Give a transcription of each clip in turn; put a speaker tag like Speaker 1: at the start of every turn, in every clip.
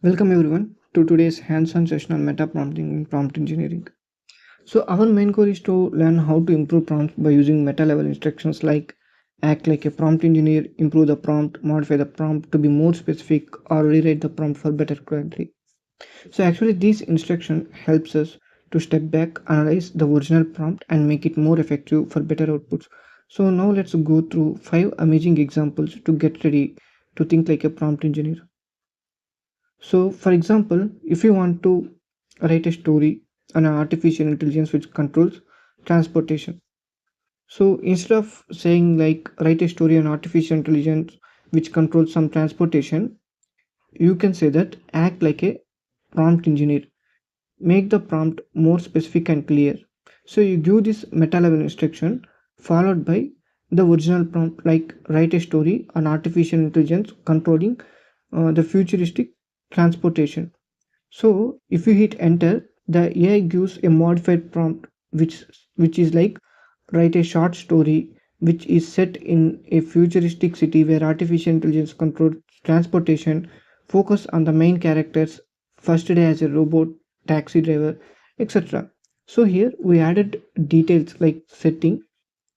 Speaker 1: Welcome everyone to today's hands-on session on meta prompting and prompt engineering. So our main goal is to learn how to improve prompts by using meta level instructions like act like a prompt engineer, improve the prompt, modify the prompt to be more specific, or rewrite the prompt for better clarity. So actually this instruction helps us to step back, analyze the original prompt and make it more effective for better outputs. So now let's go through 5 amazing examples to get ready to think like a prompt engineer. So, for example, if you want to write a story on an artificial intelligence which controls transportation, so instead of saying like write a story on artificial intelligence which controls some transportation, you can say that act like a prompt engineer. Make the prompt more specific and clear. So you give this meta level instruction followed by the original prompt like write a story on artificial intelligence controlling the futuristic transportation. So if you hit enter, the AI gives a modified prompt which is like write a short story which is set in a futuristic city where artificial intelligence controls transportation, focus on the main characters, first day as a robot, taxi driver, etc. So here we added details like setting,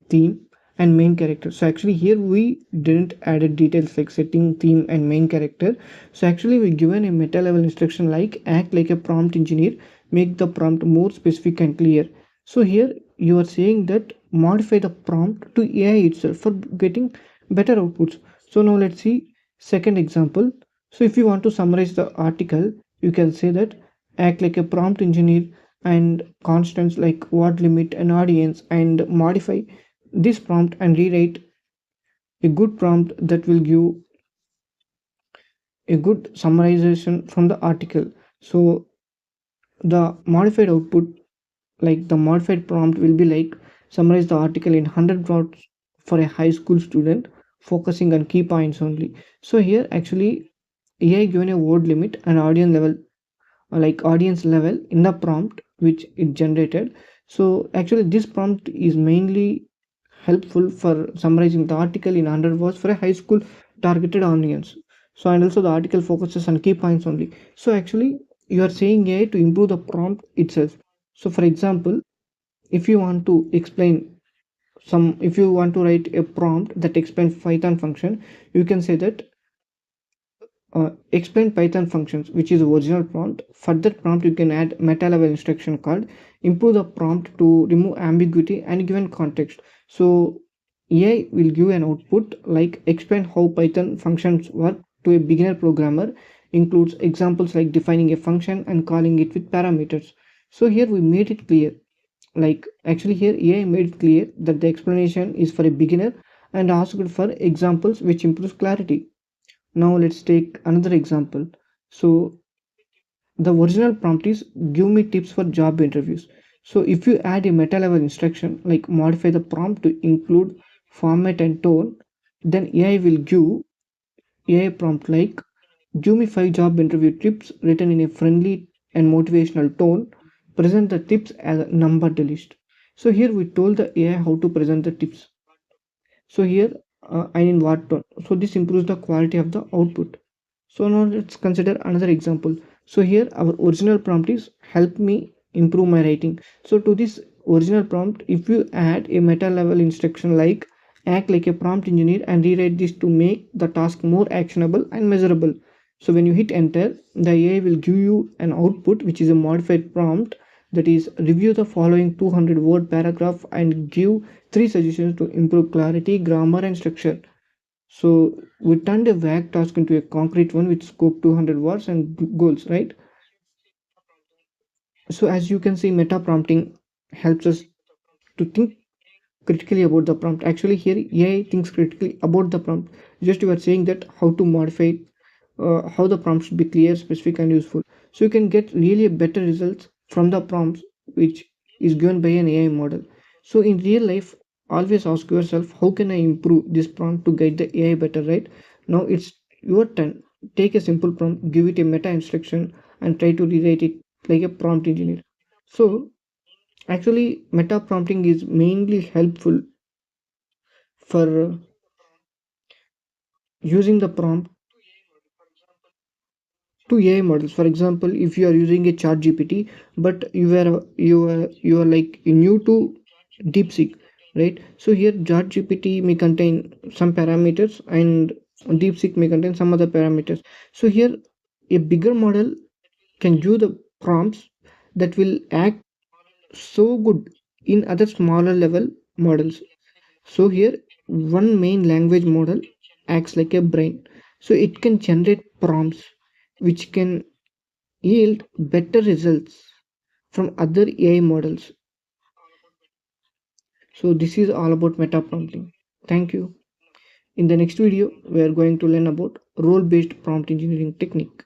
Speaker 1: theme and main character. So actually here we didn't added details like setting, theme and main character. So actually we given a meta level instruction like act like a prompt engineer, make the prompt more specific and clear. So here you are saying that modify the prompt to AI itself for getting better outputs. So now let's see second example. So if you want to summarize the article, you can say that act like a prompt engineer and constants like word limit and audience and modify this prompt and rewrite a good prompt that will give a good summarization from the article. So the modified output, like the modified prompt will be like summarize the article in 100 words for a high school student, focusing on key points only. So here actually AI given a word limit and audience level, like audience level in the prompt which it generated. So actually this prompt is mainly helpful for summarizing the article in 100 words for a high school targeted audience. So and also the article focuses on key points only. So actually you are saying AI to improve the prompt itself. So for example, if you want to explain if you want to write a prompt that explains Python function, you can say that explain Python functions, which is the original prompt. For that prompt, you can add meta level instruction called improve the prompt to remove ambiguity and given context. So AI will give an output like explain how Python functions work to a beginner programmer, includes examples like defining a function and calling it with parameters. So here we made it clear. Like actually here AI made it clear that the explanation is for a beginner and asked for examples which improves clarity. Now let's take another example. So the original prompt is give me tips for job interviews. So if you add a meta level instruction like modify the prompt to include format and tone, then AI will give AI prompt like give me 5 job interview tips written in a friendly and motivational tone. Present the tips as a numbered list. So here we told the AI how to present the tips. So here and in what tone. So this improves the quality of the output. So now let's consider another example. So here our original prompt is help me improve my writing. So to this original prompt, if you add a meta level instruction like act like a prompt engineer and rewrite this to make the task more actionable and measurable. So when you hit enter, the AI will give you an output which is a modified prompt, that is review the following 200 word paragraph and give 3 suggestions to improve clarity, grammar and structure. So we turned a vague task into a concrete one with scope 200 words and goals, right? So as you can see, meta prompting helps us to think critically about the prompt. Actually, here AI thinks critically about the prompt. Just you are saying that how to modify it, how the prompt should be clear, specific, and useful. So you can get really better results from the prompts which is given by an AI model. So in real life, always ask yourself, how can I improve this prompt to guide the AI better, right? Now it's your turn. Take a simple prompt, give it a meta instruction, and try to rewrite it like a prompt engineer. So actually, meta prompting is mainly helpful for using the prompt. to AI models. For example, if you are using a chat GPT, but you are like new to DeepSeek, right? So here chat GPT may contain some parameters and DeepSeek may contain some other parameters. So here a bigger model can give the prompts that will act so good in other smaller level models. So here one main language model acts like a brain. So it can generate prompts which can yield better results from other AI models. So this is all about meta prompting. Thank you. In the next video, we are going to learn about role-based prompt engineering technique.